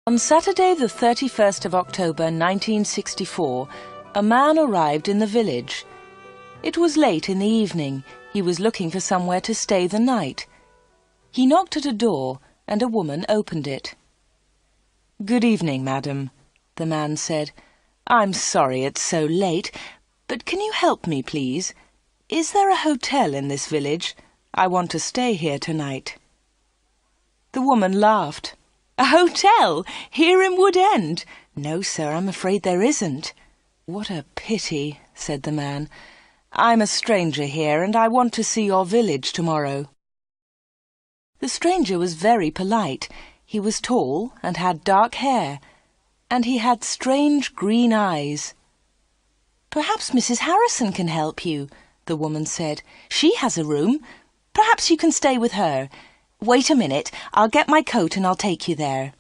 On Saturday the 31st of October 1964, a man arrived in the village. It was late in the evening. He was looking for somewhere to stay the night. He knocked at a door, and a woman opened it. "Good evening, madam," the man said. "I'm sorry it's so late, but can you help me, please? Is there a hotel in this village? I want to stay here tonight." The woman laughed. "A hotel? Here in Wood End? No, sir, I'm afraid there isn't." "What a pity," said the man. "I'm a stranger here, and I want to see your village tomorrow." The stranger was very polite. He was tall and had dark hair, and he had strange green eyes. "Perhaps Mrs. Harrison can help you," the woman said. "She has a room. Perhaps you can stay with her. Wait a minute, I'll get my coat and I'll take you there."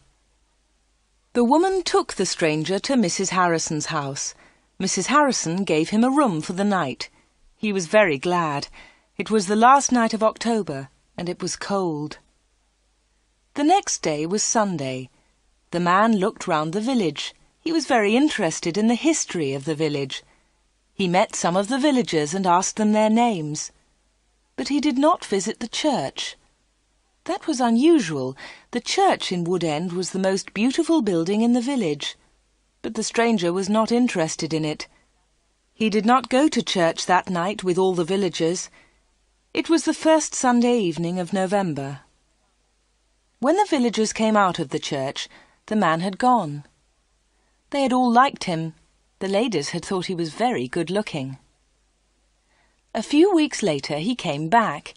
The woman took the stranger to Mrs. Harrison's house. Mrs. Harrison gave him a room for the night. He was very glad. It was the last night of October, and it was cold. The next day was Sunday. The man looked round the village. He was very interested in the history of the village. He met some of the villagers and asked them their names. But he did not visit the church. That was unusual. The church in Wood End was the most beautiful building in the village. But the stranger was not interested in it. He did not go to church that night with all the villagers. It was the first Sunday evening of November. When the villagers came out of the church, the man had gone. They had all liked him. The ladies had thought he was very good-looking. A few weeks later he came back.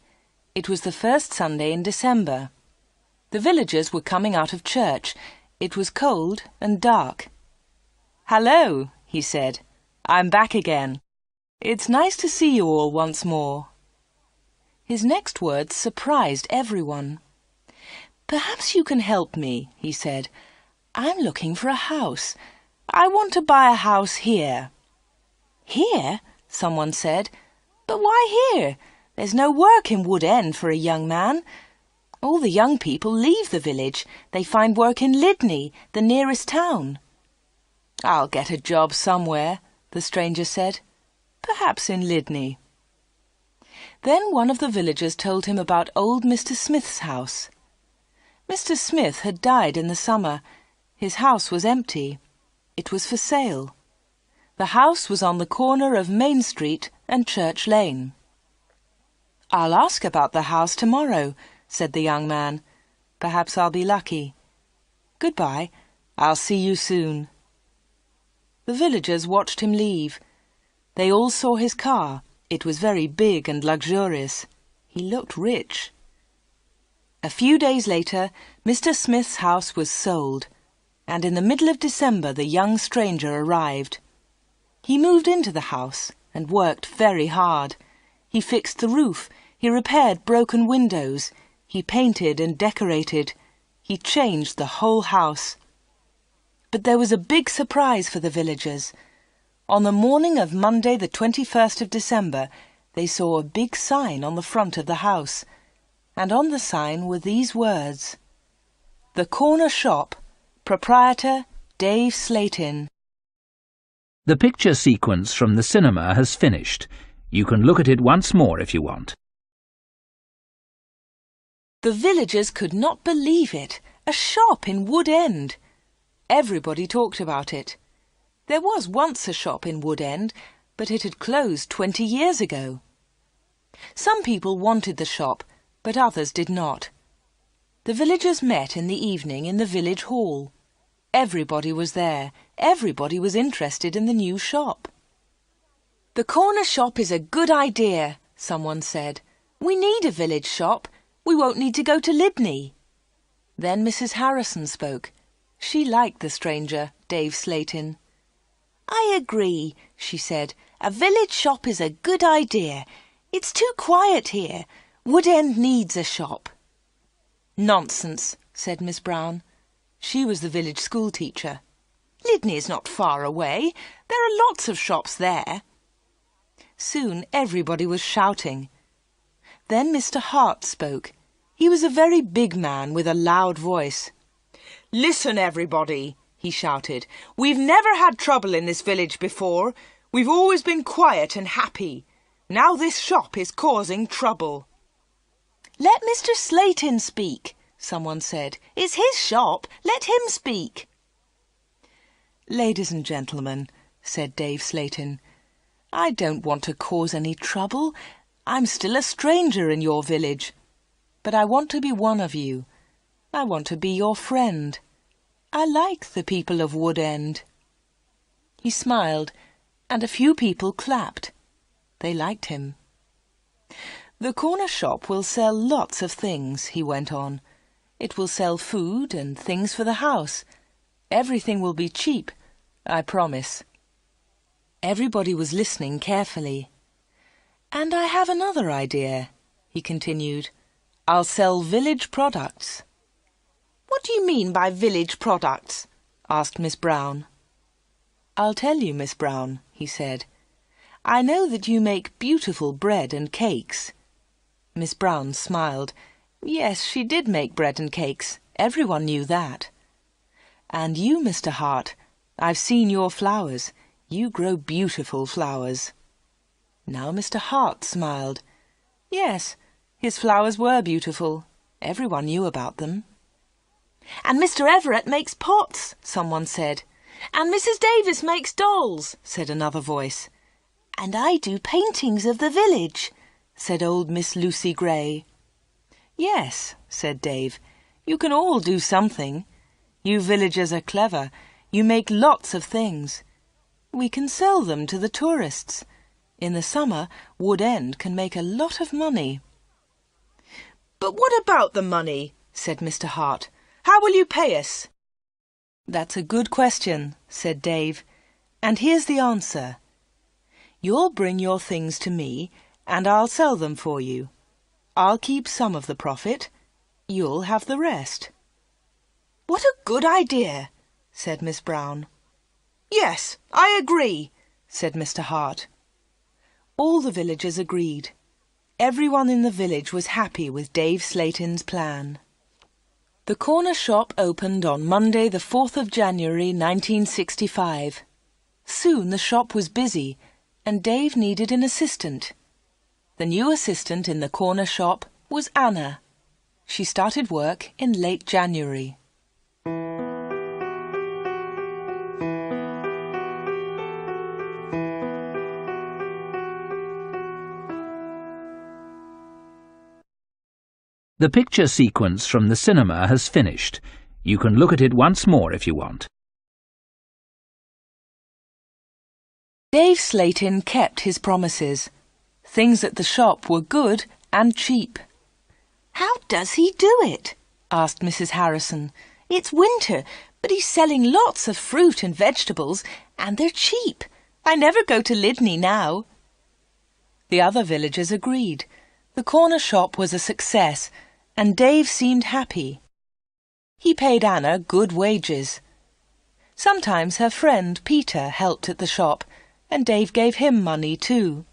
It was the first Sunday in December. The villagers were coming out of church. It was cold and dark. "Hello," he said. "I'm back again. It's nice to see you all once more." His next words surprised everyone. "Perhaps you can help me," he said. "I'm looking for a house. I want to buy a house here." "Here?" someone said. "But why here? There's no work in Wood End for a young man. All the young people leave the village. They find work in Lydney, the nearest town." "I'll get a job somewhere," the stranger said. "Perhaps in Lydney." Then one of the villagers told him about old Mr. Smith's house. Mr. Smith had died in the summer. His house was empty. It was for sale. The house was on the corner of Main Street and Church Lane. "I'll ask about the house tomorrow," said the young man. "Perhaps I'll be lucky. Goodbye. I'll see you soon." The villagers watched him leave. They all saw his car. It was very big and luxurious. He looked rich. A few days later, Mr. Smith's house was sold, and in the middle of December the young stranger arrived. He moved into the house and worked very hard. He fixed the roof. He repaired broken windows. He painted and decorated. He changed the whole house. But there was a big surprise for the villagers. On the morning of Monday the 21st of December, they saw a big sign on the front of the house, and on the sign were these words: "The Corner Shop, Proprietor Dave Slatin." The picture sequence from the cinema has finished. You can look at it once more if you want. The villagers could not believe it. A shop in Wood End. Everybody talked about it. There was once a shop in Wood End, but it had closed 20 years ago. Some people wanted the shop, but others did not. The villagers met in the evening in the village hall. Everybody was there. Everybody was interested in the new shop. "The corner shop is a good idea," someone said. "We need a village shop. We won't need to go to Lydney." Then Mrs. Harrison spoke. She liked the stranger, Dave Slatin. "I agree," she said. "A village shop is a good idea. It's too quiet here. Wood End needs a shop." "Nonsense," said Miss Brown. She was the village school teacher. "Lydney is not far away. There are lots of shops there." Soon everybody was shouting. Then Mr. Hart spoke. He was a very big man with a loud voice. "Listen, everybody," he shouted. "We've never had trouble in this village before. We've always been quiet and happy. Now this shop is causing trouble." "Let Mr. Slayton speak," someone said. "It's his shop. Let him speak." "Ladies and gentlemen," said Dave Slayton, "I don't want to cause any trouble. I'm still a stranger in your village. But I want to be one of you. I want to be your friend. I like the people of Wood End." He smiled, and a few people clapped. They liked him. "The corner shop will sell lots of things," he went on. "It will sell food and things for the house. Everything will be cheap, I promise." Everybody was listening carefully. "And I have another idea," he continued. "I'll sell village products." "What do you mean by village products?" asked Miss Brown. "I'll tell you, Miss Brown," he said. "I know that you make beautiful bread and cakes." Miss Brown smiled. Yes, she did make bread and cakes. Everyone knew that. "And you, Mr. Hart, I've seen your flowers. You grow beautiful flowers." Now Mr. Hart smiled. Yes, his flowers were beautiful. Everyone knew about them. "And Mr. Everett makes pots," someone said. "And Mrs. Davis makes dolls," said another voice. "And I do paintings of the village," said old Miss Lucy Gray. "Yes," said Dave, "you can all do something. You villagers are clever. You make lots of things. We can sell them to the tourists. In the summer, Wood End can make a lot of money." "But what about the money?" said Mr. Hart. "How will you pay us?" "That's a good question," said Dave. "And here's the answer. You'll bring your things to me, and I'll sell them for you. I'll keep some of the profit. You'll have the rest." "What a good idea," said Miss Brown. "Yes, I agree," said Mr. Hart. All the villagers agreed. Everyone in the village was happy with Dave Slayton's plan. The corner shop opened on Monday the 4th of January 1965. Soon the shop was busy and Dave needed an assistant. The new assistant in the corner shop was Anna. She started work in late January. The picture sequence from the cinema has finished. You can look at it once more if you want. Dave Slayton kept his promises. Things at the shop were good and cheap. "How does he do it?" asked Mrs. Harrison. "It's winter, but he's selling lots of fruit and vegetables, and they're cheap. I never go to Lydney now." The other villagers agreed. The corner shop was a success, and Dave seemed happy. He paid Anna good wages. Sometimes her friend Peter helped at the shop, and Dave gave him money too.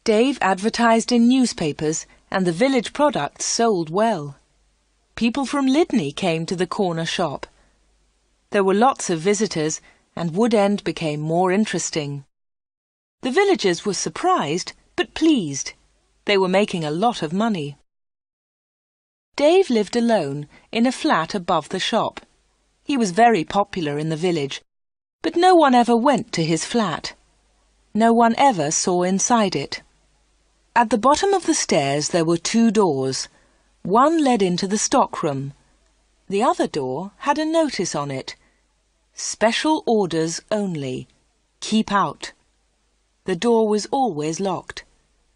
Dave advertised in newspapers, and the village products sold well. People from Lydney came to the corner shop. There were lots of visitors, and Wood End became more interesting. The villagers were surprised, but pleased. They were making a lot of money. Dave lived alone in a flat above the shop. He was very popular in the village, but no one ever went to his flat. No one ever saw inside it. At the bottom of the stairs there were 2 doors. One led into the stockroom. The other door had a notice on it. "Special orders only. Keep out." The door was always locked.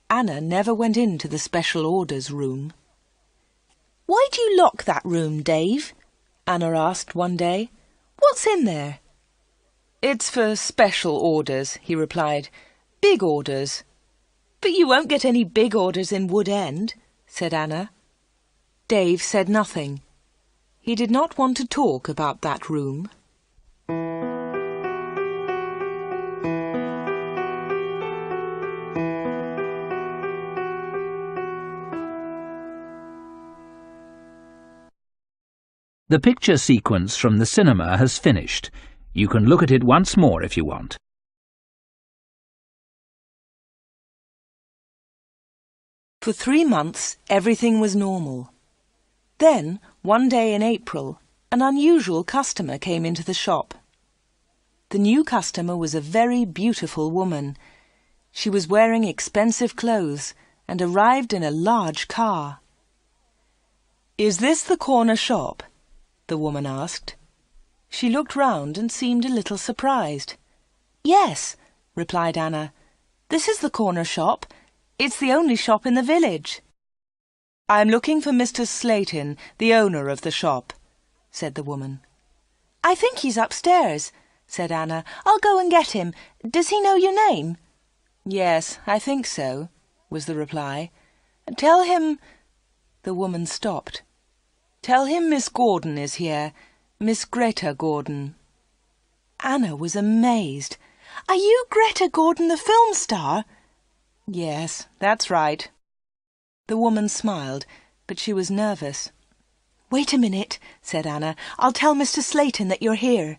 Anna never went into the special orders room. "Why do you lock that room, Dave?" Anna asked one day. "What's in there?" "It's for special orders," he replied. "Big orders." "But you won't get any big orders in Wood End," said Anna. Dave said nothing. He did not want to talk about that room. The picture sequence from the cinema has finished. You can look at it once more if you want. For 3 months, everything was normal. Then, one day in April, an unusual customer came into the shop. The new customer was a very beautiful woman. She was wearing expensive clothes and arrived in a large car. "Is this the corner shop?" the woman asked. She looked round and seemed a little surprised. "Yes," replied Anna. "This is the corner shop. It's the only shop in the village." "I'm looking for Mr. Slayton, the owner of the shop," said the woman. "I think he's upstairs," said Anna. "I'll go and get him. Does he know your name?" "Yes, I think so," was the reply. "Tell him—" The woman stopped. "Tell him Miss Gordon is here, Miss Greta Gordon." Anna was amazed. "Are you Greta Gordon, the film star?" "Yes, that's right." The woman smiled, but she was nervous. "Wait a minute," said Anna. "I'll tell Mr. Slayton that you're here."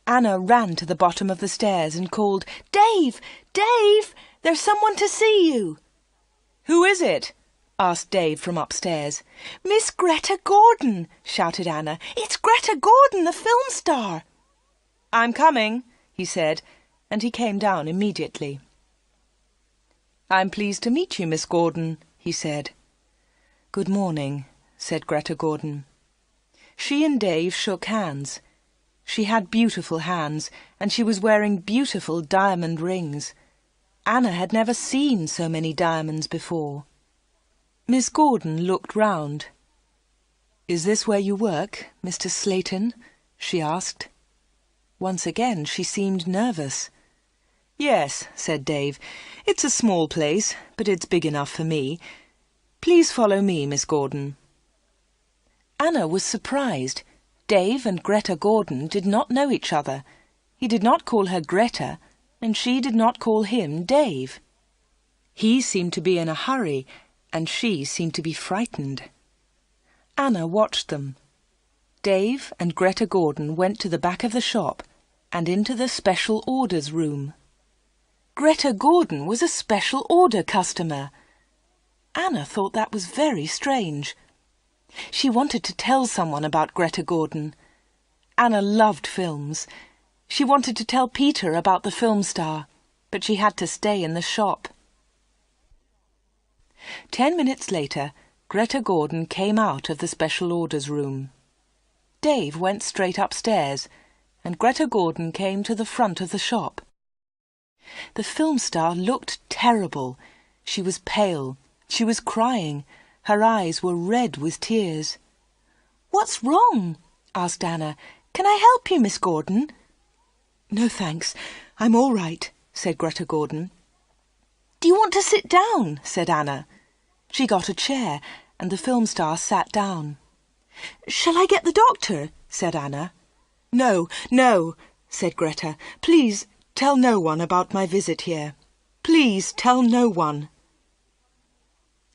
Anna ran to the bottom of the stairs and called, "Dave! Dave! There's someone to see you!" "Who is it?" asked Dave from upstairs. "Miss Greta Gordon!" shouted Anna. "It's Greta Gordon, the film star!" "I'm coming," he said, and he came down immediately. "I'm pleased to meet you, Miss Gordon," he said. "Good morning," said Greta Gordon. She and Dave shook hands. She had beautiful hands, and she was wearing beautiful diamond rings. Anna had never seen so many diamonds before. Miss Gordon looked round. "Is this where you work, Mr. Slayton?" she asked. Once again she seemed nervous. "Yes," said Dave. "It's a small place, but it's big enough for me. Please follow me, Miss Gordon." Anna was surprised. Dave and Greta Gordon did not know each other. He did not call her Greta, and she did not call him Dave. He seemed to be in a hurry, and she seemed to be frightened. Anna watched them. Dave and Greta Gordon went to the back of the shop and into the special orders room. Greta Gordon was a special order customer. Anna thought that was very strange. She wanted to tell someone about Greta Gordon. Anna loved films. She wanted to tell Peter about the film star, but she had to stay in the shop. 10 minutes later, Greta Gordon came out of the special orders room. Dave went straight upstairs, and Greta Gordon came to the front of the shop. The film star looked terrible. She was pale. She was crying. Her eyes were red with tears. "What's wrong?" asked Anna. "Can I help you, Miss Gordon?" "No, thanks. I'm all right," said Greta Gordon. "Do you want to sit down?" said Anna. She got a chair, and the film star sat down. "Shall I get the doctor?" said Anna. "No, no," said Greta. "Please tell no one about my visit here. Please tell no one."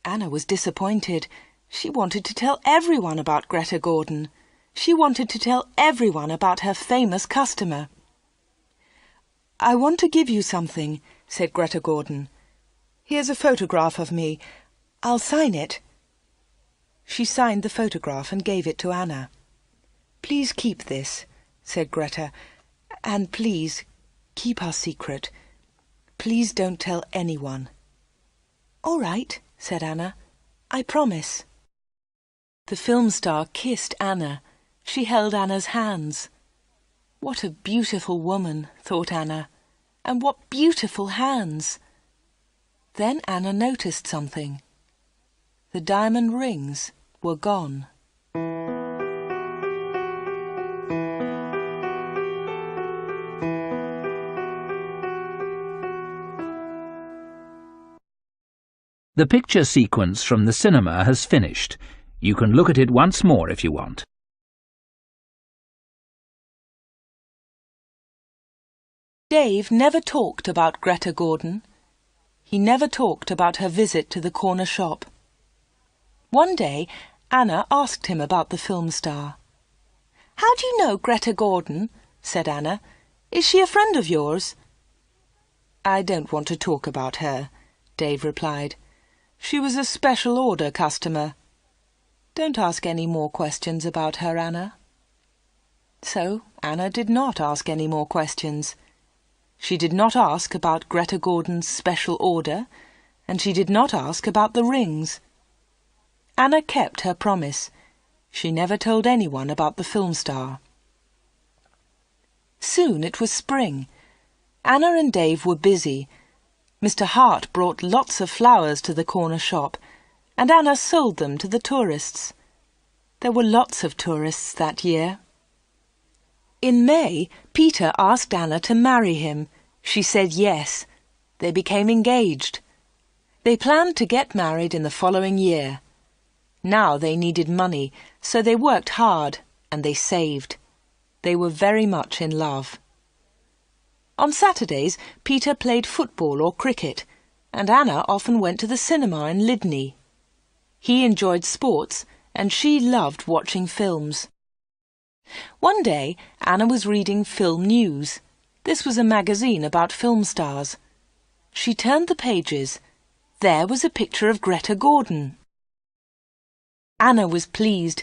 Anna was disappointed. She wanted to tell everyone about Greta Gordon. She wanted to tell everyone about her famous customer. "I want to give you something," said Greta Gordon. "Here's a photograph of me. I'll sign it." She signed the photograph and gave it to Anna. "Please keep this," said Greta, "and please keep our secret. Please don't tell anyone." "All right," said Anna. "I promise." The film star kissed Anna. She held Anna's hands. What a beautiful woman, thought Anna, and what beautiful hands. Then Anna noticed something. The diamond rings were gone. The picture sequence from the cinema has finished. You can look at it once more if you want. Dave never talked about Greta Gordon. He never talked about her visit to the corner shop. One day, Anna asked him about the film star. "How do you know Greta Gordon?" said Anna. "Is she a friend of yours?" "I don't want to talk about her," Dave replied. "She was a special order customer. Don't ask any more questions about her, Anna." So Anna did not ask any more questions. She did not ask about Greta Gordon's special order, and she did not ask about the rings. Anna kept her promise. She never told anyone about the film star. Soon it was spring. Anna and Dave were busy. Mr. Hart brought lots of flowers to the corner shop, and Anna sold them to the tourists. There were lots of tourists that year. In May, Peter asked Anna to marry him. She said yes. They became engaged. They planned to get married in the following year. Now they needed money, so they worked hard and they saved. They were very much in love. On Saturdays, Peter played football or cricket, and Anna often went to the cinema in Lydney. He enjoyed sports, and she loved watching films. One day, Anna was reading Film News. This was a magazine about film stars. She turned the pages. There was a picture of Greta Gordon. Anna was pleased.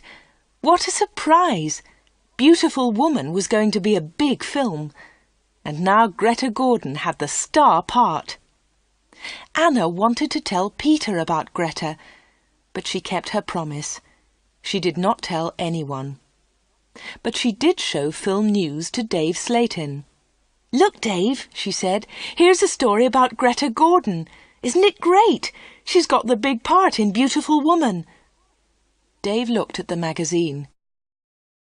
What a surprise! Beautiful Woman was going to be a big film, and now Greta Gordon had the star part. Anna wanted to tell Peter about Greta, but she kept her promise. She did not tell anyone. But she did show Film News to Dave Slayton. "Look, Dave," she said, "here's a story about Greta Gordon. Isn't it great? She's got the big part in Beautiful Woman." Dave looked at the magazine.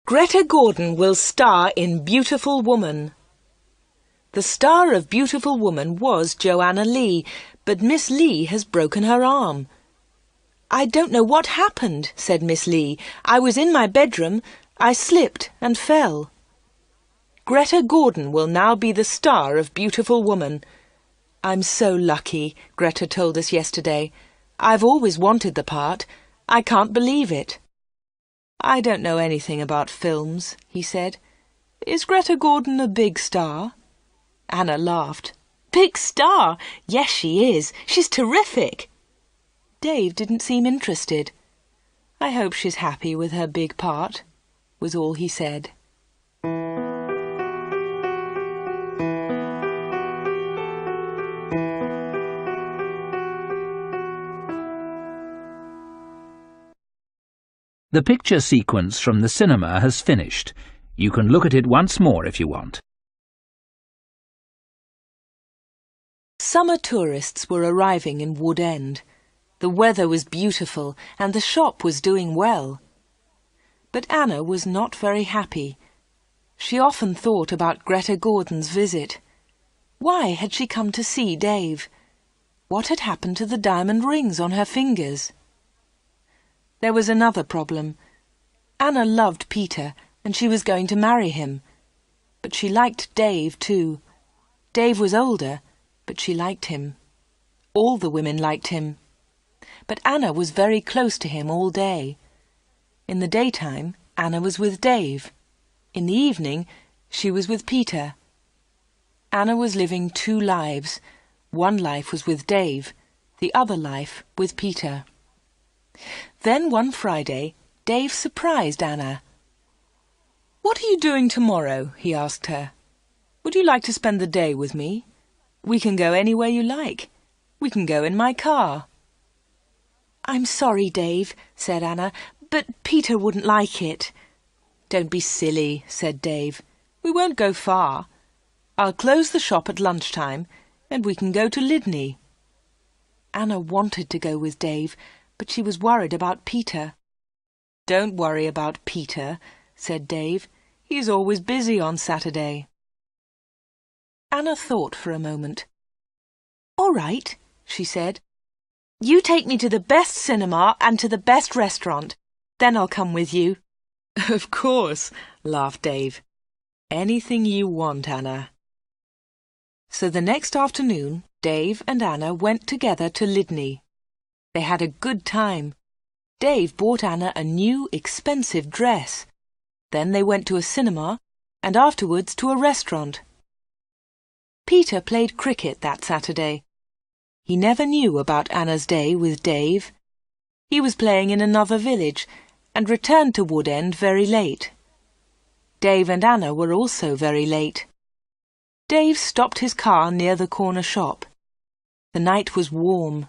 "Greta Gordon will star in Beautiful Woman." The star of Beautiful Woman was Joanna Lee, but Miss Lee has broken her arm. "I don't know what happened," said Miss Lee. "I was in my bedroom. I slipped and fell." Greta Gordon will now be the star of Beautiful Woman. "I'm so lucky," Greta told us yesterday. "I've always wanted the part. I can't believe it." "I don't know anything about films," he said. "Is Greta Gordon a big star?" Anna laughed. "Big star? Yes, she is. She's terrific." Dave didn't seem interested. "I hope she's happy with her big part," was all he said. The picture sequence from the cinema has finished. You can look at it once more if you want. Summer tourists were arriving in Wood End. The weather was beautiful and the shop was doing well. But Anna was not very happy. She often thought about Greta Gordon's visit. Why had she come to see Dave? What had happened to the diamond rings on her fingers? There was another problem. Anna loved Peter, and she was going to marry him. But she liked Dave too. Dave was older, but she liked him. All the women liked him. But Anna was very close to him all day. In the daytime, Anna was with Dave. In the evening, she was with Peter. Anna was living two lives. One life was with Dave, the other life with Peter. Then one Friday, Dave surprised Anna. "What are you doing tomorrow?" he asked her. "Would you like to spend the day with me? We can go anywhere you like. We can go in my car." "I'm sorry, Dave," said Anna, "but Peter wouldn't like it." "Don't be silly," said Dave. "We won't go far. I'll close the shop at lunchtime, and we can go to Lydney." Anna wanted to go with Dave, but she was worried about Peter. "Don't worry about Peter," said Dave. "He's always busy on Saturday." Anna thought for a moment. "All right," she said. "You take me to the best cinema and to the best restaurant. Then I'll come with you." "Of course," laughed Dave. "Anything you want, Anna." So the next afternoon, Dave and Anna went together to Lydney. They had a good time. Dave bought Anna a new, expensive dress. Then they went to a cinema and afterwards to a restaurant. Peter played cricket that Saturday. He never knew about Anna's day with Dave. He was playing in another village and returned to Wood End very late. Dave and Anna were also very late. Dave stopped his car near the corner shop. The night was warm.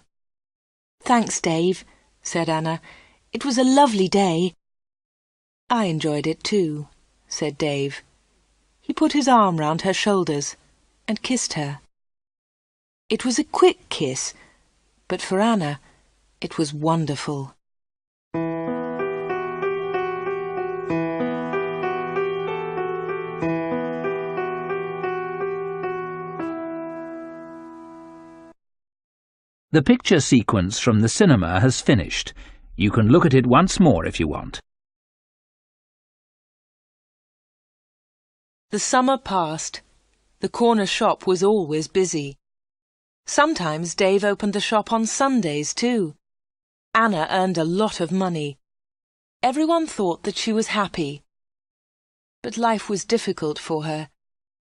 "Thanks, Dave," said Anna. "It was a lovely day." "I enjoyed it too," said Dave. He put his arm round her shoulders and kissed her. It was a quick kiss, but for Anna, it was wonderful. The picture sequence from the cinema has finished. You can look at it once more if you want. The summer passed. The corner shop was always busy. Sometimes Dave opened the shop on Sundays too. Anna earned a lot of money. Everyone thought that she was happy. But life was difficult for her.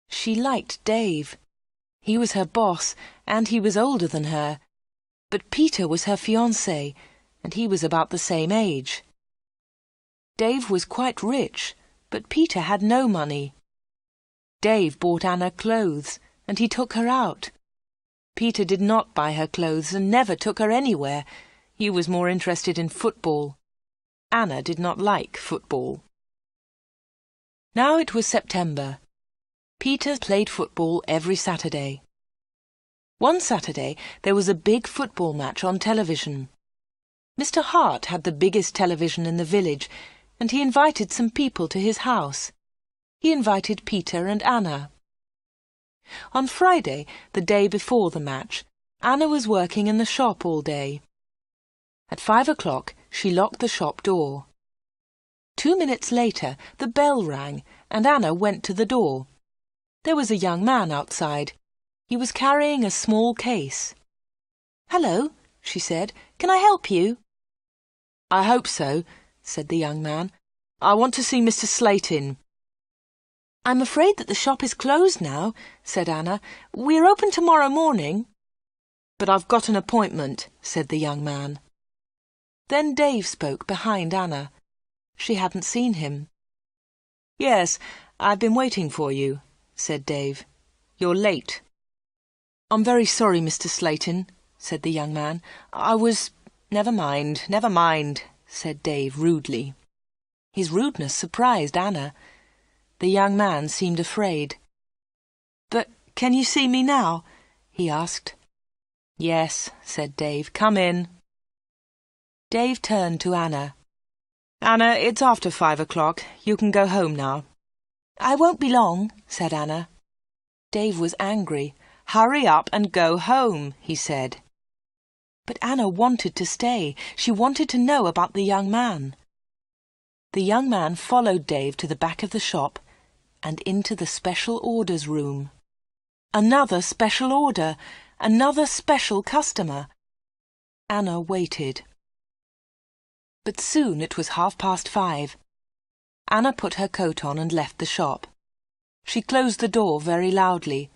She liked Dave. He was her boss, and he was older than her. But Peter was her fiancé, and he was about the same age. Dave was quite rich, but Peter had no money. Dave bought Anna clothes, and he took her out. Peter did not buy her clothes and never took her anywhere. He was more interested in football. Anna did not like football. Now it was September. Peter played football every Saturday. One Saturday there was a big football match on television. Mr. Hart had the biggest television in the village, and he invited some people to his house. He invited Peter and Anna. On Friday, the day before the match, Anna was working in the shop all day. At 5 o'clock, she locked the shop door. 2 minutes later, the bell rang, and Anna went to the door. There was a young man outside. He was carrying a small case. "Hello," she said. "Can I help you?" "I hope so," said the young man. "I want to see Mr. Slayton." "I'm afraid that the shop is closed now," said Anna. "We're open tomorrow morning." "But I've got an appointment," said the young man. Then Dave spoke behind Anna. She hadn't seen him. "Yes, I've been waiting for you," said Dave. "You're late." "I'm very sorry, Mr. Slayton," said the young man. Never mind, said Dave rudely. His rudeness surprised Anna. The young man seemed afraid. "But can you see me now?" he asked. "Yes," said Dave. "Come in." Dave turned to Anna. "Anna, it's after 5 o'clock. You can go home now." "I won't be long," said Anna. Dave was angry. "Hurry up and go home," he said. But Anna wanted to stay. She wanted to know about the young man. The young man followed Dave to the back of the shop and into the special orders room. Another special order, another special customer. Anna waited. But soon it was 5:30. Anna put her coat on and left the shop. She closed the door very loudly.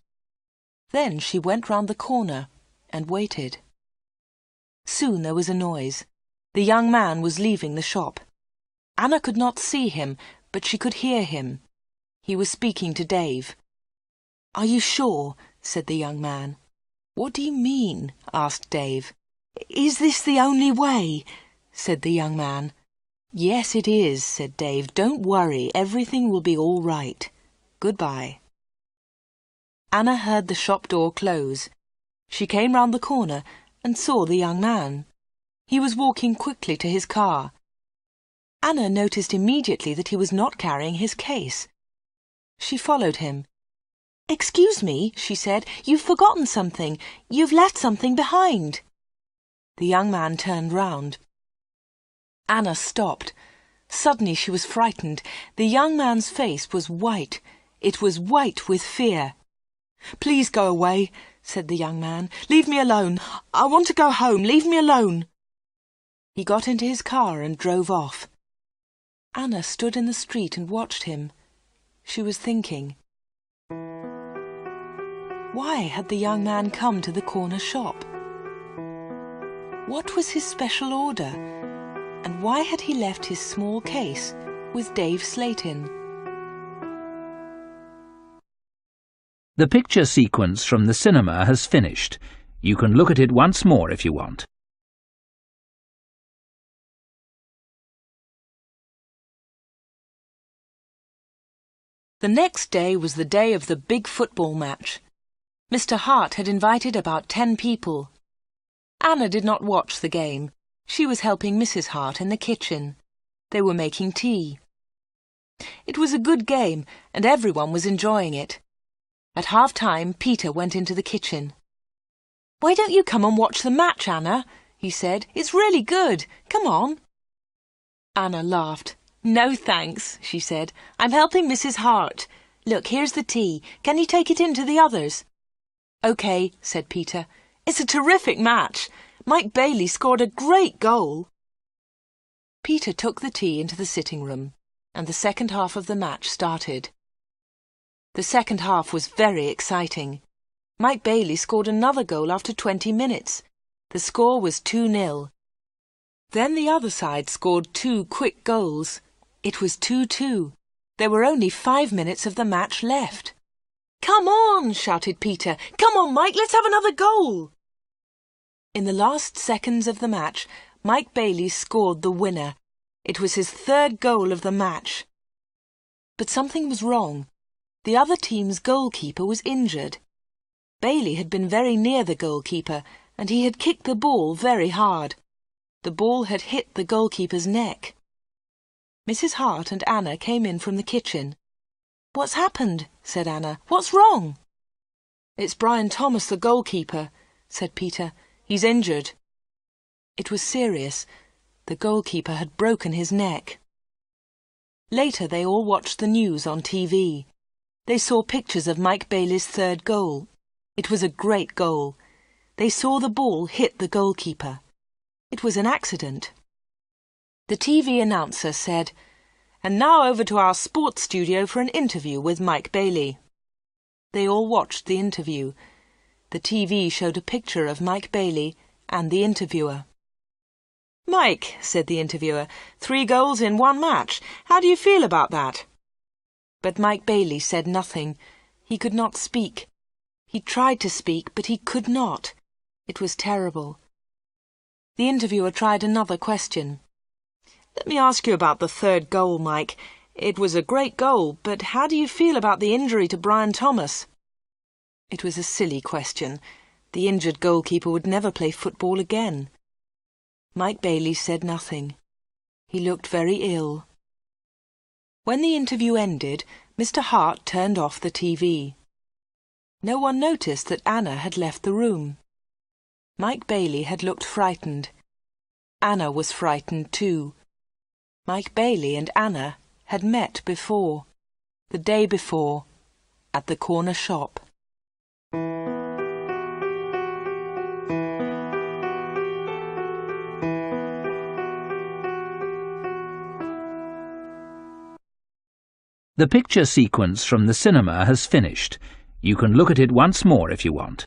Then she went round the corner and waited. Soon there was a noise. The young man was leaving the shop. Anna could not see him, but she could hear him. He was speaking to Dave. "Are you sure?" said the young man. "What do you mean?" asked Dave. "Is this the only way?" said the young man. "Yes, it is," said Dave. "Don't worry, everything will be all right. Goodbye." Anna heard the shop door close. She came round the corner and saw the young man. He was walking quickly to his car. Anna noticed immediately that he was not carrying his case. She followed him. "Excuse me," she said, "you've forgotten something. You've left something behind." The young man turned round. Anna stopped. Suddenly she was frightened. The young man's face was white. It was white with fear. "Please go away," said the young man. "Leave me alone. I want to go home. Leave me alone." He got into his car and drove off. Anna stood in the street and watched him. She was thinking. Why had the young man come to the corner shop? What was his special order? And why had he left his small case with Dave's slate in? The picture sequence from the cinema has finished. You can look at it once more if you want. The next day was the day of the big football match. Mr. Hart had invited about 10 people. Anna did not watch the game. She was helping Mrs. Hart in the kitchen. They were making tea. It was a good game, and everyone was enjoying it. At half-time, Peter went into the kitchen. "Why don't you come and watch the match, Anna?" he said. "It's really good. Come on." Anna laughed. "No, thanks," she said. "I'm helping Mrs. Hart. Look, here's the tea. Can you take it in to the others?" "OK," said Peter. "It's a terrific match. Mike Bailey scored a great goal." Peter took the tea into the sitting room, and the second half of the match started. The second half was very exciting. Mike Bailey scored another goal after 20 minutes. The score was 2-0. Then the other side scored 2 quick goals. It was 2-2. There were only 5 minutes of the match left. "Come on!" shouted Peter. "Come on, Mike, let's have another goal!" In the last seconds of the match, Mike Bailey scored the winner. It was his 3rd goal of the match. But something was wrong. The other team's goalkeeper was injured. Bailey had been very near the goalkeeper, and he had kicked the ball very hard. The ball had hit the goalkeeper's neck. Mrs. Hart and Anna came in from the kitchen. "What's happened?" said Anna. "What's wrong?" "It's Brian Thomas, the goalkeeper," said Peter. "He's injured." It was serious. The goalkeeper had broken his neck. Later they all watched the news on TV. They saw pictures of Mike Bailey's 3rd goal. It was a great goal. They saw the ball hit the goalkeeper. It was an accident. The TV announcer said, "And now over to our sports studio for an interview with Mike Bailey." They all watched the interview. The TV showed a picture of Mike Bailey and the interviewer. "Mike," said the interviewer, 3 goals in 1 match. How do you feel about that?" But Mike Bailey said nothing. He could not speak. He tried to speak, but he could not. It was terrible. The interviewer tried another question. "Let me ask you about the 3rd goal, Mike. It was a great goal, but how do you feel about the injury to Brian Thomas?" It was a silly question. The injured goalkeeper would never play football again. Mike Bailey said nothing. He looked very ill. When the interview ended, Mr. Hart turned off the TV. No one noticed that Anna had left the room. Mike Bailey had looked frightened. Anna was frightened too. Mike Bailey and Anna had met before, the day before, at the corner shop. The picture sequence from the cinema has finished. You can look at it once more if you want.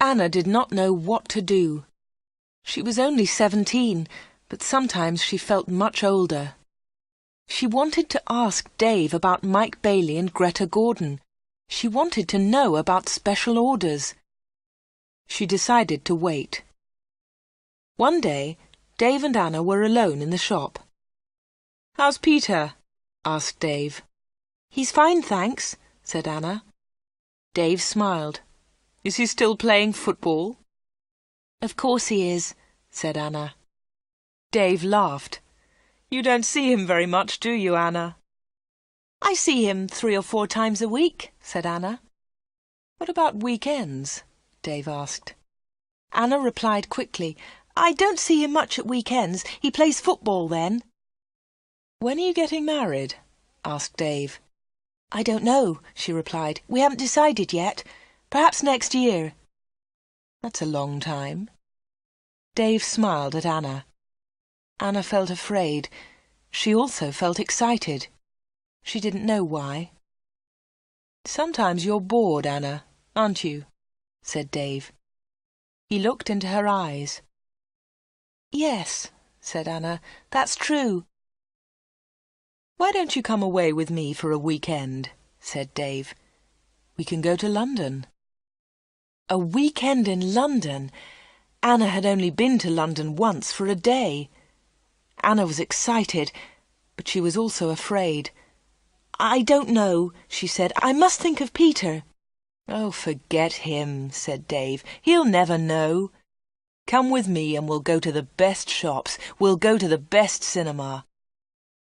Anna did not know what to do. She was only 17, but sometimes she felt much older. She wanted to ask Dave about Mike Bailey and Greta Gordon. She wanted to know about special orders. She decided to wait. One day, Dave and Anna were alone in the shop. "How's Peter?" asked Dave. "He's fine, thanks," said Anna. Dave smiled. "Is he still playing football?" "Of course he is," said Anna. Dave laughed. "You don't see him very much, do you, Anna?" "I see him 3 or 4 times a week," said Anna. "What about weekends?" Dave asked. Anna replied quickly, "I don't see him much at weekends. He plays football then." "When are you getting married?" asked Dave. "I don't know," she replied. "We haven't decided yet. Perhaps next year." "That's a long time." Dave smiled at Anna. Anna felt afraid. She also felt excited. She didn't know why. "Sometimes you're bored, Anna, aren't you?" said Dave. He looked into her eyes. "Yes," said Anna, "that's true." "Why don't you come away with me for a weekend?" said Dave. "We can go to London." A weekend in London! Anna had only been to London once for a day. Anna was excited, but she was also afraid. "I don't know," she said. "I must think of Peter." "Oh, forget him," said Dave. "He'll never know. Come with me and we'll go to the best shops. We'll go to the best cinema.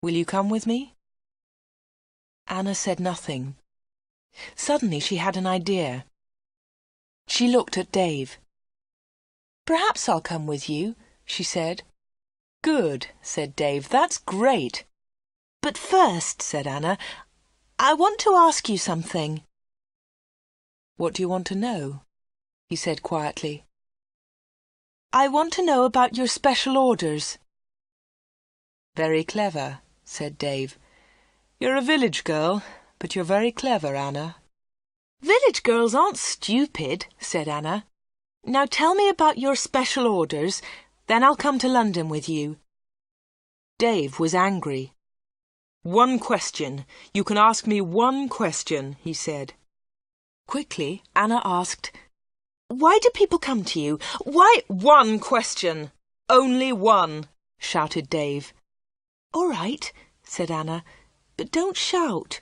Will you come with me?" Anna said nothing. Suddenly she had an idea. She looked at Dave. "Perhaps I'll come with you," she said. "Good," said Dave. "That's great." "But first," said Anna, "I want to ask you something." "What do you want to know?" he said quietly. "I want to know about your special orders." "Very clever," said Dave. "You're a village girl, but you're very clever, Anna." "Village girls aren't stupid," said Anna. "Now tell me about your special orders, then I'll come to London with you." Dave was angry. "One question. You can ask me one question," he said. Quickly, Anna asked, "Why do people come to you? Why—" "One question! Only one!" shouted Dave. "All right," said Anna, "but don't shout.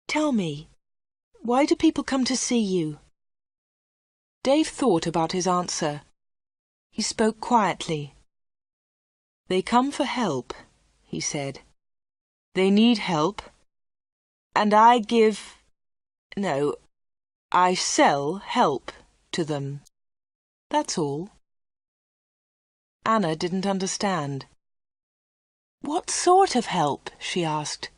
Tell me, why do people come to see you?" Dave thought about his answer. He spoke quietly. "They come for help," he said. "They need help, and I sell help to them. That's all." Anna didn't understand. "What sort of help?" she asked.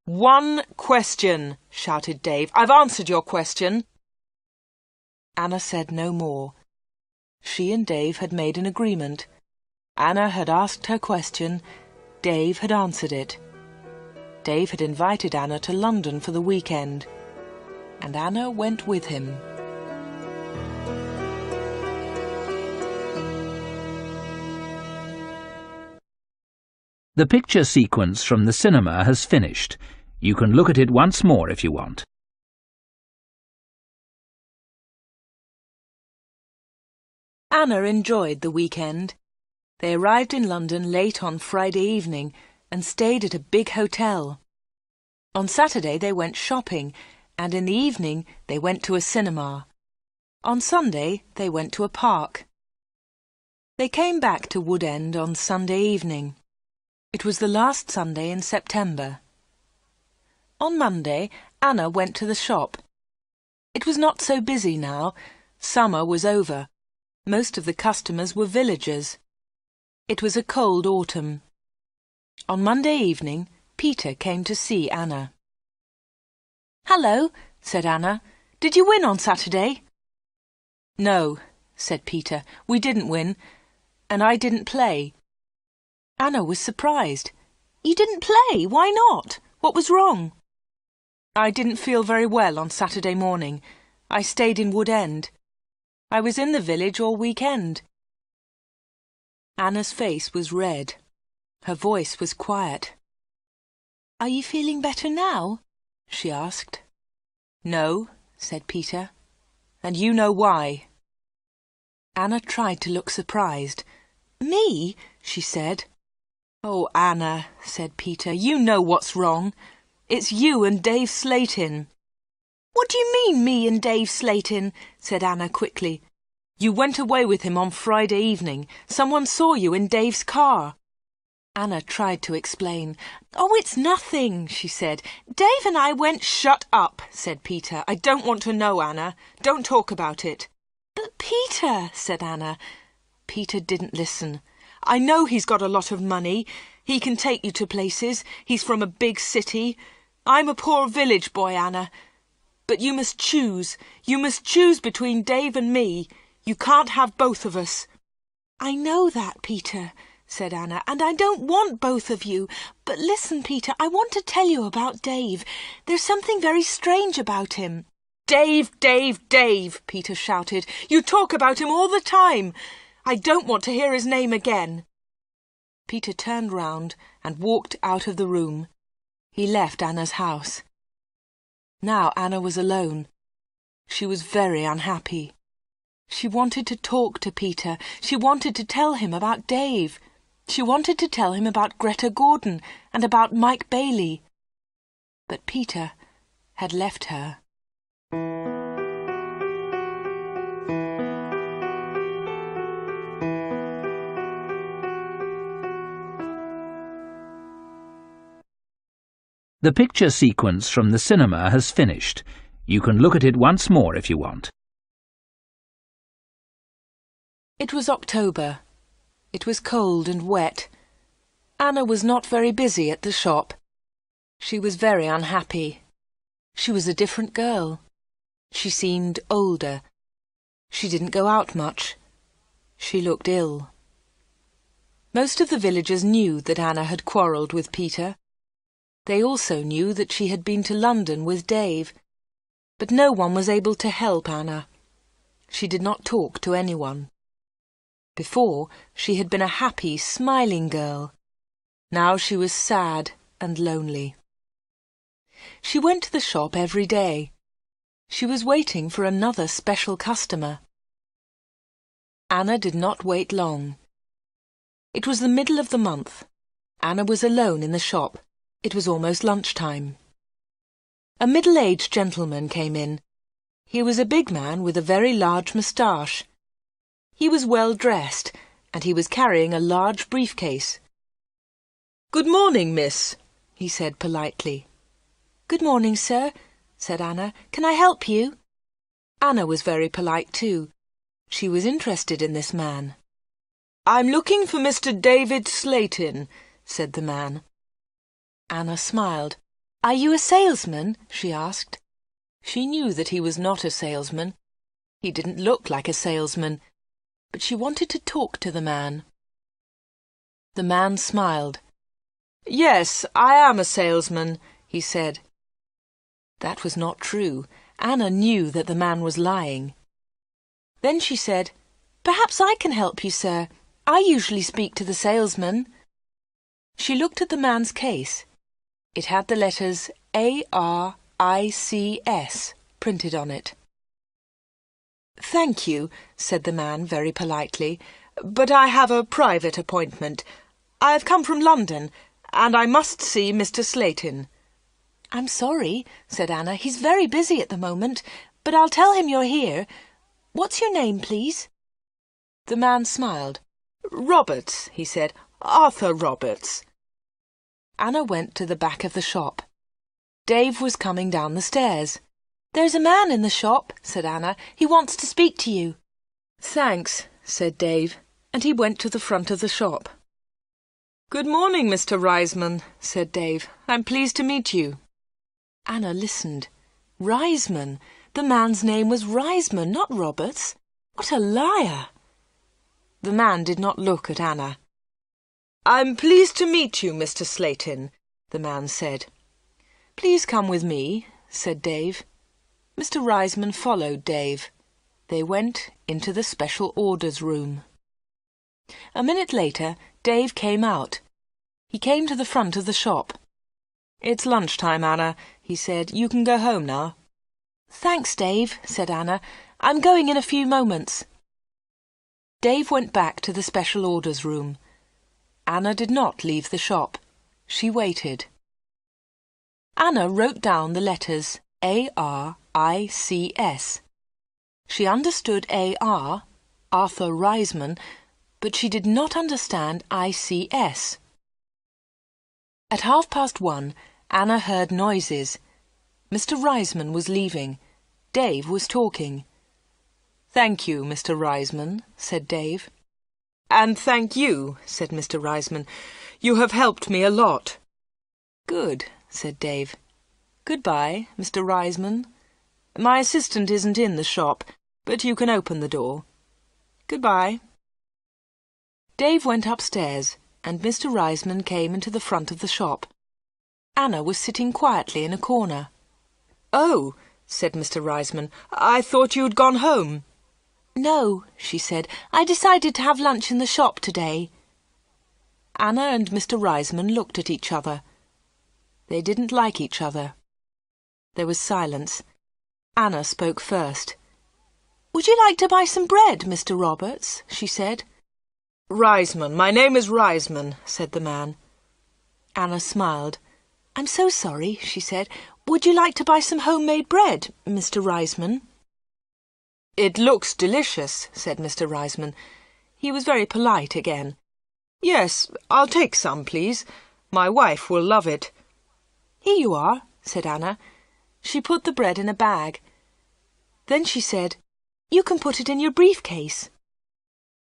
"One question," shouted Dave. "I've answered your question." Anna said no more. She and Dave had made an agreement. Anna had asked her question. Dave had answered it. Dave had invited Anna to London for the weekend, and Anna went with him. The picture sequence from the cinema has finished. You can look at it once more if you want. Anna enjoyed the weekend. They arrived in London late on Friday evening and stayed at a big hotel. On Saturday they went shopping, and in the evening they went to a cinema. On Sunday they went to a park. They came back to Wood End on Sunday evening. It was the last Sunday in September. On Monday, Anna went to the shop. It was not so busy now. Summer was over. Most of the customers were villagers. It was a cold autumn. On Monday evening, Peter came to see Anna. "Hello," said Anna. "Did you win on Saturday?" "No," said Peter. "We didn't win, and I didn't play." Anna was surprised. "You didn't play? Why not? What was wrong?" "I didn't feel very well on Saturday morning. I stayed in Wood End. I was in the village all weekend." Anna's face was red. Her voice was quiet. "Are you feeling better now?" she asked. "No," said Peter, "and you know why." Anna tried to look surprised. "Me?" she said. "Oh, Anna," said Peter, "you know what's wrong. It's you and Dave Slatin." "What do you mean, me and Dave Slatin?" said Anna quickly. "You went away with him on Friday evening. Someone saw you in Dave's car." Anna tried to explain. "Oh, it's nothing," she said. "Dave and I went—" "Shut up," said Peter. "I don't want to know, Anna. Don't talk about it." "But Peter," said Anna. Peter didn't listen. "I know he's got a lot of money. He can take you to places. He's from a big city. I'm a poor village boy, Anna. But you must choose. You must choose between Dave and me. You can't have both of us." "I know that, Peter," said Anna, and I don't want both of you. But listen, Peter, I want to tell you about Dave. There's something very strange about him. Dave, Dave, Dave, Peter shouted. You talk about him all the time. I don't want to hear his name again. Peter turned round and walked out of the room. He left Anna's house. Now Anna was alone. She was very unhappy. She wanted to talk to Peter. She wanted to tell him about Dave. She wanted to tell him about Greta Gordon and about Mike Bailey. But Peter had left her. The picture sequence from the cinema has finished. You can look at it once more if you want. It was October. It was cold and wet. Anna was not very busy at the shop. She was very unhappy. She was a different girl. She seemed older. She didn't go out much. She looked ill. Most of the villagers knew that Anna had quarrelled with Peter. They also knew that she had been to London with Dave. But no one was able to help Anna. She did not talk to anyone. Before, she had been a happy, smiling girl. Now she was sad and lonely. She went to the shop every day. She was waiting for another special customer. Anna did not wait long. It was the middle of the month. Anna was alone in the shop. It was almost lunchtime. A middle-aged gentleman came in. He was a big man with a very large moustache. He was well dressed, and he was carrying a large briefcase. "Good morning, miss," he said politely. "Good morning, sir," said Anna. "Can I help you?" Anna was very polite too. She was interested in this man. "I'm looking for Mr. David Slayton," said the man. Anna smiled. "Are you a salesman?" she asked. She knew that he was not a salesman. He didn't look like a salesman, but she wanted to talk to the man. The man smiled. "Yes, I am a salesman," he said. That was not true. Anna knew that the man was lying. Then she said, "Perhaps I can help you, sir. I usually speak to the salesman." She looked at the man's case. It had the letters A-R-I-C-S printed on it. "Thank you," said the man very politely, "but I have a private appointment. I've come from London, and I must see Mr. Slayton." "I'm sorry," said Anna. "He's very busy at the moment, but I'll tell him you're here. What's your name, please?" The man smiled. "Roberts," he said. "Arthur Roberts." Anna went to the back of the shop. Dave was coming down the stairs. "There's a man in the shop," said Anna. "He wants to speak to you." "Thanks," said Dave, and he went to the front of the shop. "Good morning, Mr. Reisman," said Dave. "I'm pleased to meet you." Anna listened. Reisman! The man's name was Reisman, not Roberts. What a liar! The man did not look at Anna. "I'm pleased to meet you, Mr. Slayton," the man said. "Please come with me," said Dave. Mr. Reisman followed Dave. They went into the special orders room. A minute later, Dave came out. He came to the front of the shop. "It's lunchtime, Anna," he said. "You can go home now." "Thanks, Dave," said Anna. "I'm going in a few moments." Dave went back to the special orders room. Anna did not leave the shop. She waited. Anna wrote down the letters A-R-I-C-S. She understood A-R, Arthur Reisman, but she did not understand I-C-S. At 1:30, Anna heard noises. Mr. Reisman was leaving. Dave was talking. "Thank you, Mr. Reisman," said Dave. "And thank you," said Mr. Reisman. "You have helped me a lot." "Good," said Dave. "Goodbye, Mr. Reisman. My assistant isn't in the shop, but you can open the door. Goodbye." Dave went upstairs, and Mr. Reisman came into the front of the shop. Anna was sitting quietly in a corner. "Oh," said Mr. Reisman, "I thought you'd gone home." "No," she said. "I decided to have lunch in the shop today." Anna and Mr. Reisman looked at each other. They didn't like each other. There was silence. Anna spoke first. "Would you like to buy some bread, Mr. Roberts?" she said. "Reisman, my name is Reisman," said the man. Anna smiled. "I'm so sorry," she said. "Would you like to buy some homemade bread, Mr. Reisman?" "It looks delicious," said Mr. Reisman. He was very polite again. "Yes, I'll take some, please. My wife will love it." "Here you are," said Anna. She put the bread in a bag. Then she said, "You can put it in your briefcase."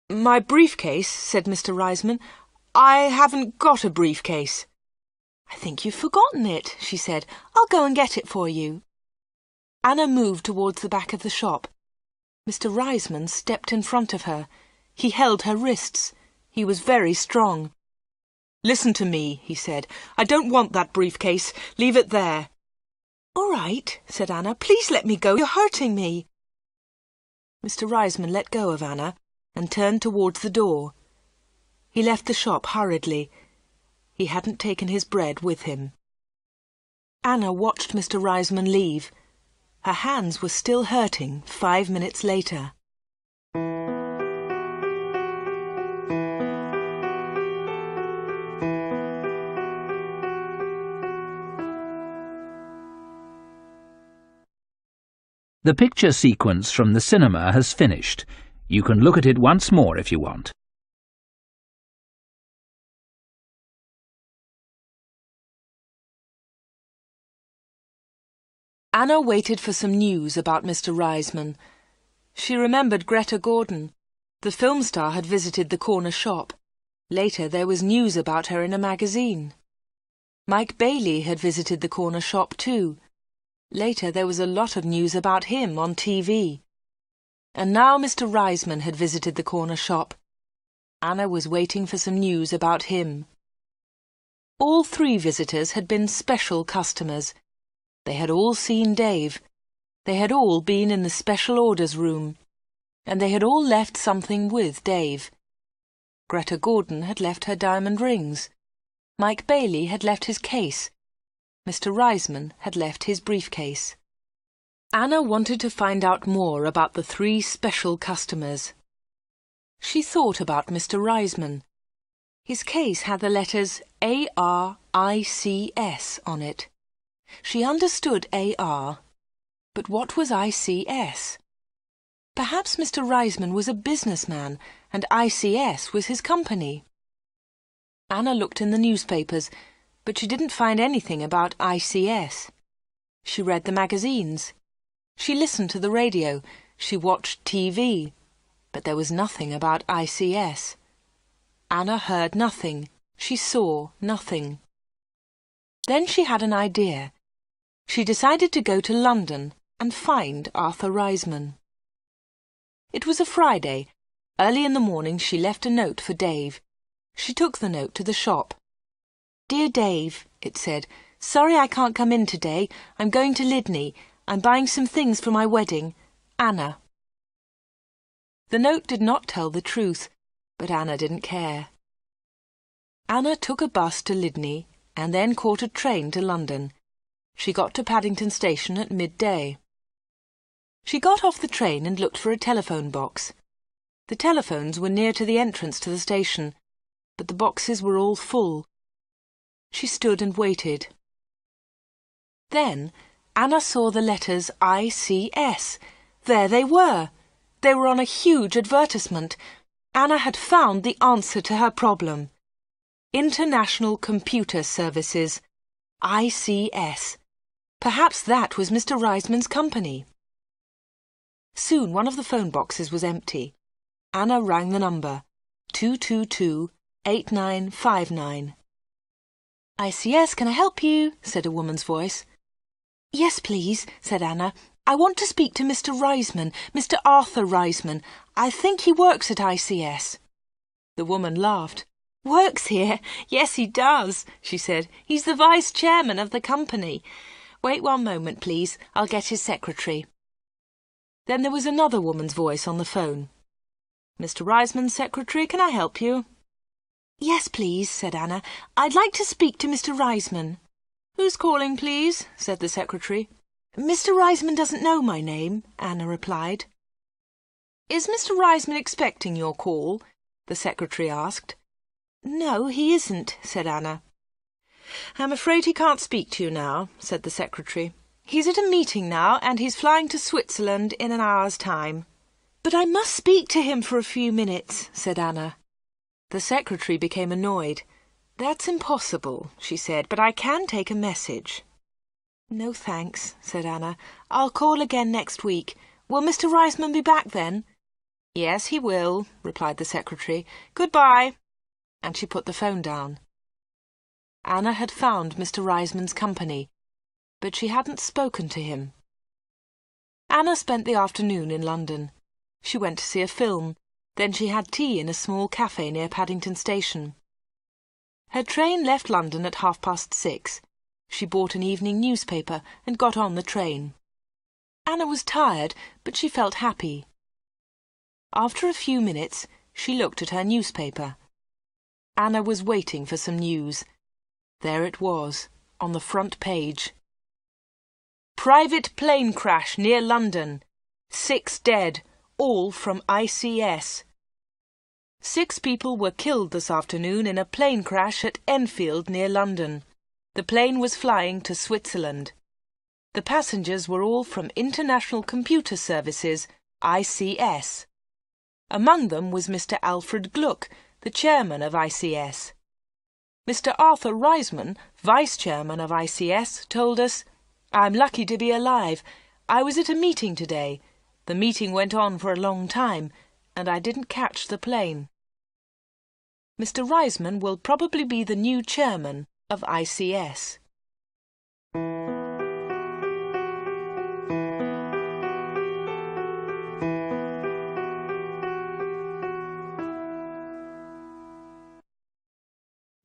"My briefcase?" said Mr. Reisman. "I haven't got a briefcase." "I think you've forgotten it," she said. "I'll go and get it for you." Anna moved towards the back of the shop. Mr. Reisman stepped in front of her. He held her wrists. He was very strong. "Listen to me," he said. "I don't want that briefcase. Leave it there." "All right," said Anna. "Please let me go. You're hurting me." Mr. Reisman let go of Anna and turned towards the door. He left the shop hurriedly. He hadn't taken his bread with him. Anna watched Mr. Reisman leave. Her hands were still hurting 5 minutes later. The picture sequence from the cinema has finished. You can look at it once more if you want. Anna waited for some news about Mr. Reisman. She remembered Greta Gordon. The film star had visited the corner shop. Later there was news about her in a magazine. Mike Bailey had visited the corner shop too. Later there was a lot of news about him on TV. And now Mr. Reisman had visited the corner shop. Anna was waiting for some news about him. All 3 visitors had been special customers. They had all seen Dave. They had all been in the special orders room. And they had all left something with Dave. Greta Gordon had left her diamond rings. Mike Bailey had left his case. Mr. Reisman had left his briefcase. Anna wanted to find out more about the 3 special customers. She thought about Mr. Reisman. His case had the letters ARICS on it. She understood AR, but what was ICS? Perhaps Mr. Reisman was a businessman and ICS was his company. Anna looked in the newspapers, but she didn't find anything about ICS. She read the magazines. She listened to the radio. She watched TV. But there was nothing about ICS. Anna heard nothing. She saw nothing. Then she had an idea. She decided to go to London and find Arthur Reisman. It was a Friday. Early in the morning she left a note for Dave. She took the note to the shop. "Dear Dave," it said, "sorry I can't come in today. I'm going to Lydney. I'm buying some things for my wedding. Anna." The note did not tell the truth, but Anna didn't care. Anna took a bus to Lydney and then caught a train to London. She got to Paddington Station at midday. She got off the train and looked for a telephone box. The telephones were near to the entrance to the station, but the boxes were all full. She stood and waited. Then Anna saw the letters ICS. There they were. They were on a huge advertisement. Anna had found the answer to her problem. International Computer Services. ICS. Perhaps that was Mr. Reisman's company. Soon one of the phone boxes was empty. Anna rang the number, 222-8959. "ICS, can I help you?" said a woman's voice. "Yes, please," said Anna. "I want to speak to Mr. Reisman, Mr. Arthur Reisman. I think he works at ICS." The woman laughed. "Works here? Yes, he does," she said. "He's the vice-chairman of the company. Wait 1 moment, please. I'll get his secretary." Then there was another woman's voice on the phone. "Mr. Reisman's secretary, can I help you?" "Yes, please," said Anna. "I'd like to speak to Mr. Reisman." "Who's calling, please?" said the secretary. "Mr. Reisman doesn't know my name," Anna replied. "Is Mr. Reisman expecting your call?" the secretary asked. "No, he isn't," said Anna. "I'm afraid he can't speak to you now," said the secretary. "He's at a meeting now, and he's flying to Switzerland in an hour's time." "But I must speak to him for a few minutes," said Anna. The secretary became annoyed. "That's impossible," she said, "but I can take a message." "No, thanks," said Anna. "I'll call again next week. Will Mr. Reisman be back then?" "Yes, he will," replied the secretary. "Goodbye." And she put the phone down. Anna had found Mr. Reisman's company, but she hadn't spoken to him. Anna spent the afternoon in London. She went to see a film. Then she had tea in a small cafe near Paddington Station. Her train left London at 6:30. She bought an evening newspaper and got on the train. Anna was tired, but she felt happy. After a few minutes, she looked at her newspaper. Anna was waiting for some news. There it was, on the front page. "Private plane crash near London. 6 dead, all from ICS. 6 people were killed this afternoon in a plane crash at Enfield near London. The plane was flying to Switzerland. The passengers were all from International Computer Services, ICS. Among them was Mr. Alfred Gluck, the chairman of ICS. Mr. Arthur Reisman, vice-chairman of ICS, told us, 'I'm lucky to be alive. I was at a meeting today. The meeting went on for a long time, and I didn't catch the plane.' Mr. Reisman will probably be the new chairman of ICS.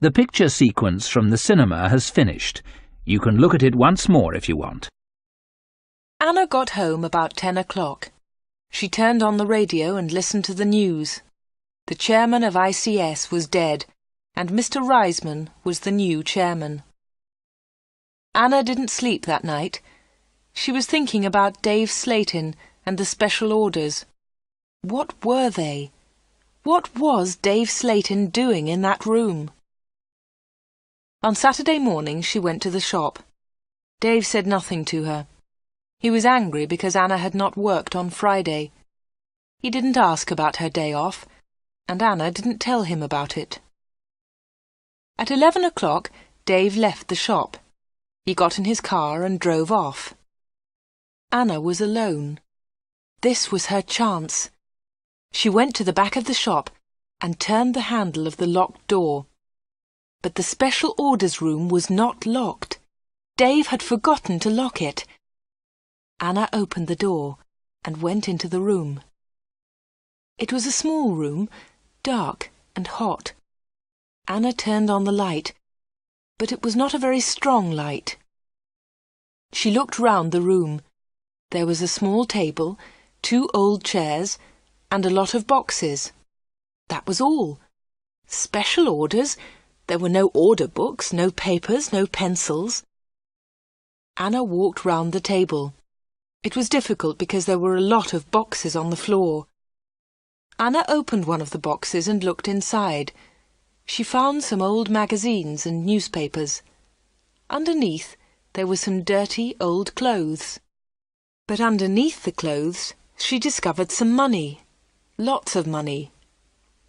The picture sequence from the cinema has finished. You can look at it once more if you want. Anna got home about 10 o'clock. She turned on the radio and listened to the news. The chairman of ICS was dead, and Mr. Reisman was the new chairman. Anna didn't sleep that night. She was thinking about Dave Slayton and the special orders. What were they? What was Dave Slayton doing in that room? On Saturday morning she went to the shop. Dave said nothing to her. He was angry because Anna had not worked on Friday. He didn't ask about her day off, and Anna didn't tell him about it. At 11 o'clock, Dave left the shop. He got in his car and drove off. Anna was alone. This was her chance. She went to the back of the shop and turned the handle of the locked door. But the special orders room was not locked. Dave had forgotten to lock it. Anna opened the door and went into the room. It was a small room, dark and hot. Anna turned on the light, but it was not a very strong light. She looked round the room. There was a small table, 2 old chairs, and a lot of boxes. That was all. Special orders? There were no order books, no papers, no pencils. Anna walked round the table. It was difficult because there were a lot of boxes on the floor. Anna opened one of the boxes and looked inside. She found some old magazines and newspapers. Underneath, there were some dirty old clothes. But underneath the clothes, she discovered some money. Lots of money.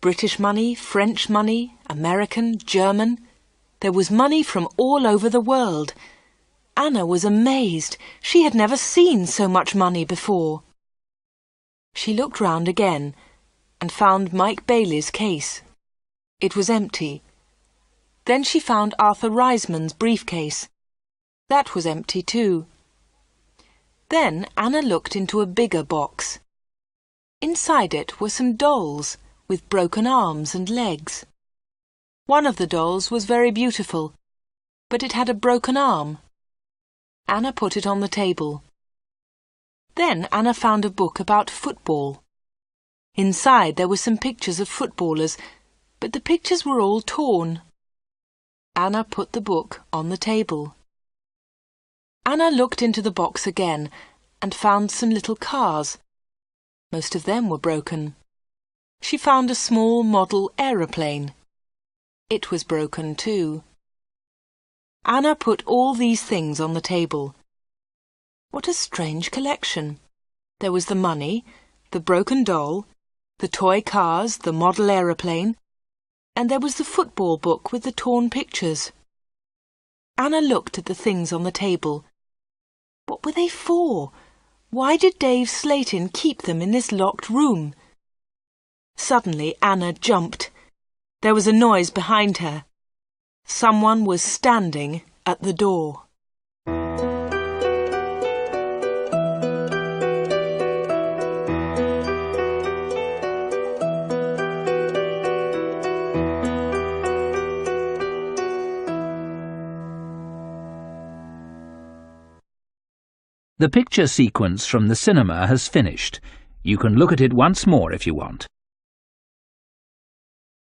British money, French money, American, German. There was money from all over the world. Anna was amazed. She had never seen so much money before. She looked round again and found Mike Bailey's case. It was empty. Then she found Arthur Reisman's briefcase. That was empty too. Then Anna looked into a bigger box. Inside it were some dolls, with broken arms and legs. One of the dolls was very beautiful, but it had a broken arm. Anna put it on the table. Then Anna found a book about football. Inside there were some pictures of footballers, but the pictures were all torn. Anna put the book on the table. Anna looked into the box again and found some little cars. Most of them were broken. She found a small model aeroplane. It was broken too. Anna put all these things on the table. What a strange collection! There was the money, the broken doll, the toy cars, the model aeroplane, and there was the football book with the torn pictures. Anna looked at the things on the table. What were they for? Why did Dave Slayton keep them in this locked room? Suddenly Anna jumped. There was a noise behind her. Someone was standing at the door. The picture sequence from the cinema has finished. You can look at it once more if you want.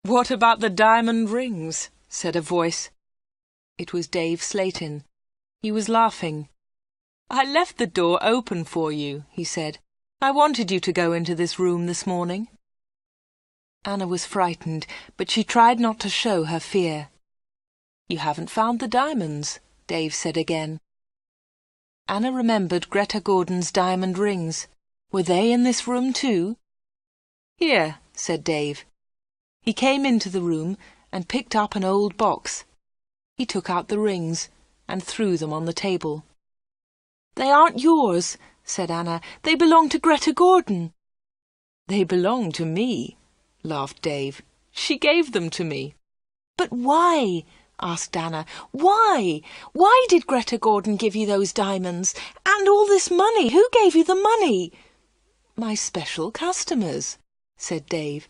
"What about the diamond rings?" said a voice. It was Dave Slayton. He was laughing. "I left the door open for you," he said. "I wanted you to go into this room this morning." Anna was frightened, but she tried not to show her fear. "You haven't found the diamonds," Dave said again. Anna remembered Greta Gordon's diamond rings. Were they in this room too? "Here," said Dave. He came into the room and picked up an old box. He took out the rings and threw them on the table. "They aren't yours," said Anna. "They belong to Greta Gordon." "They belong to me," laughed Dave. "She gave them to me." "But why?" asked Anna. "Why? Why did Greta Gordon give you those diamonds? And all this money? Who gave you the money?" "My special customers," said Dave.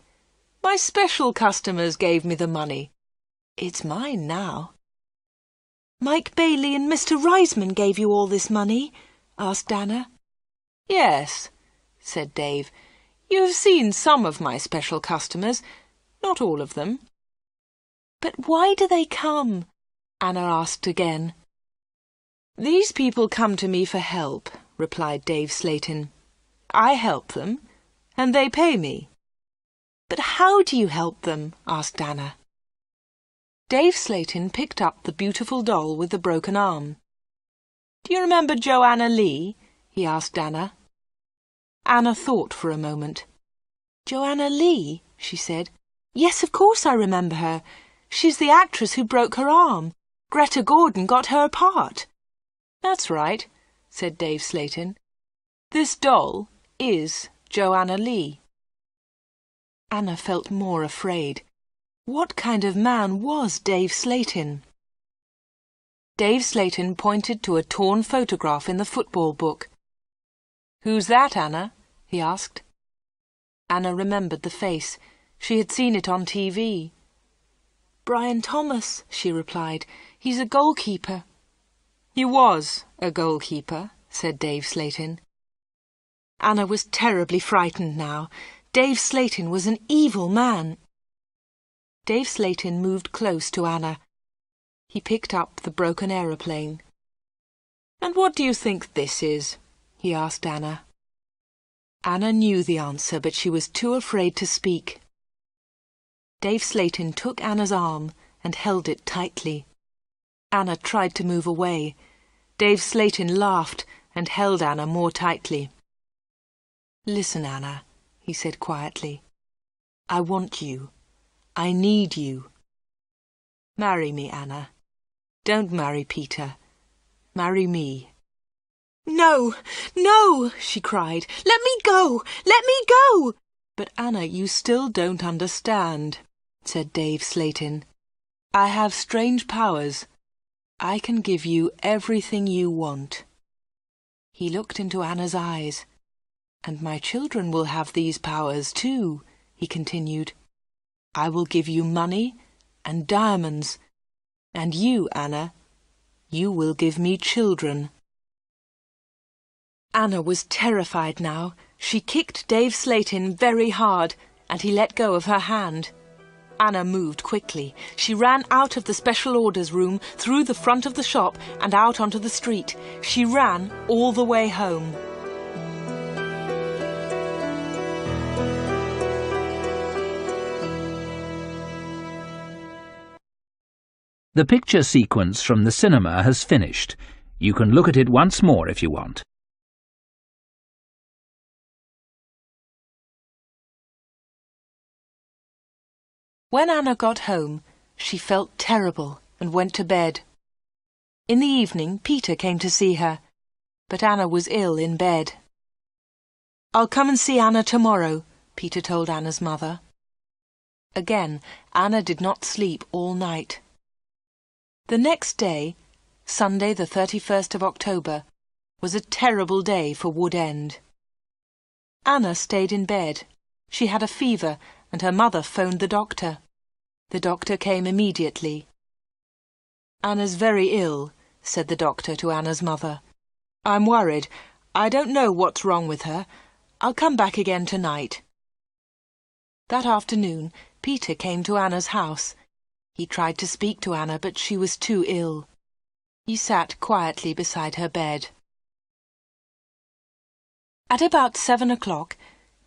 "My special customers gave me the money. It's mine now." "Mike Bailey and Mr. Reisman gave you all this money?" asked Anna. "Yes," said Dave. "You have seen some of my special customers, not all of them." "But why do they come?" Anna asked again. "These people come to me for help," replied Dave Slayton. "I help them, and they pay me." "But how do you help them?" asked Anna. Dave Slayton picked up the beautiful doll with the broken arm. "Do you remember Joanna Lee?" he asked Anna. Anna thought for a moment. "Joanna Lee?" she said. "Yes, of course I remember her. She's the actress who broke her arm. Greta Gordon got her a part." "That's right," said Dave Slayton. "This doll is Joanna Lee." Anna felt more afraid. What kind of man was Dave Slayton? Dave Slayton pointed to a torn photograph in the football book. "Who's that, Anna?" he asked. Anna remembered the face. She had seen it on TV. "Brian Thomas," she replied. "He's a goalkeeper." "He was a goalkeeper," said Dave Slayton. Anna was terribly frightened now. Dave Slayton was an evil man. Dave Slayton moved close to Anna. He picked up the broken aeroplane. "And what do you think this is?" he asked Anna. Anna knew the answer, but she was too afraid to speak. Dave Slayton took Anna's arm and held it tightly. Anna tried to move away. Dave Slayton laughed and held Anna more tightly. "Listen, Anna," he said quietly. "I want you. I need you. Marry me, Anna. Don't marry Peter. Marry me." "No, no," she cried. "Let me go! Let me go!" "But Anna, you still don't understand," said Dave Slayton. "I have strange powers. I can give you everything you want." He looked into Anna's eyes. "And my children will have these powers too," he continued. I will give you money and diamonds, and you, Anna, you will give me children." Anna was terrified now. She kicked Dave Slatin very hard, and he let go of her hand. Anna moved quickly. She ran out of the special orders room, through the front of the shop, and out onto the street. She ran all the way home. The picture sequence from the cinema has finished. You can look at it once more if you want. When Anna got home, she felt terrible and went to bed. In the evening, Peter came to see her, but Anna was ill in bed. "I'll come and see Anna tomorrow," Peter told Anna's mother. Again, Anna did not sleep all night. The next day, Sunday the 31st of October, was a terrible day for Wood End. Anna stayed in bed. She had a fever, and her mother phoned the doctor. The doctor came immediately. "Anna's very ill," said the doctor to Anna's mother. "I'm worried. I don't know what's wrong with her. I'll come back again tonight." That afternoon, Peter came to Anna's house. He tried to speak to Anna, but she was too ill. He sat quietly beside her bed. At about 7 o'clock,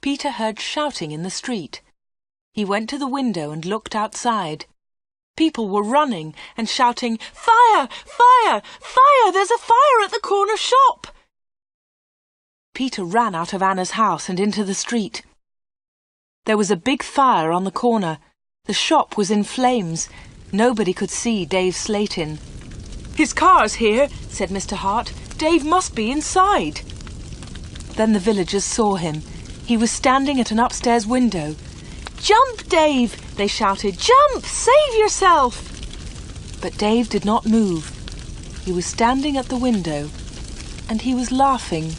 Peter heard shouting in the street. He went to the window and looked outside. People were running and shouting, "Fire! Fire! Fire! There's a fire at the corner shop!" Peter ran out of Anna's house and into the street. There was a big fire on the corner. The shop was in flames. Nobody could see Dave Slatin. "His car's here," said Mr. Hart. "Dave must be inside." Then the villagers saw him. He was standing at an upstairs window. "Jump, Dave!" they shouted. "Jump! Save yourself!" But Dave did not move. He was standing at the window, and he was laughing.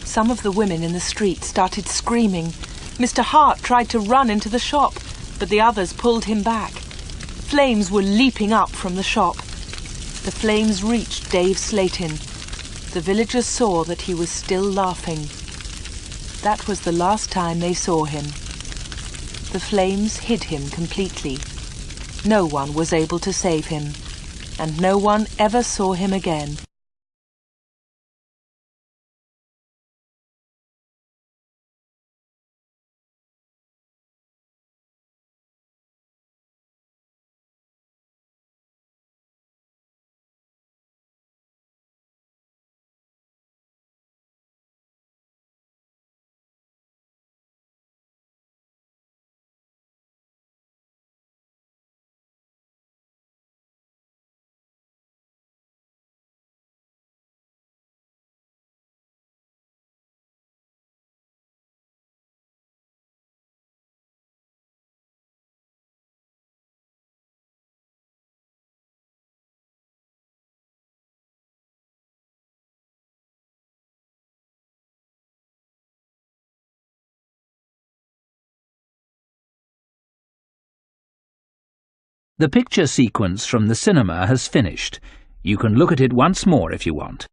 Some of the women in the street started screaming. Mr. Hart tried to run into the shop, but the others pulled him back. Flames were leaping up from the shop. The flames reached Dave Slatin. The villagers saw that he was still laughing. That was the last time they saw him. The flames hid him completely. No one was able to save him, and no one ever saw him again. The picture sequence from the cinema has finished. You can look at it once more if you want.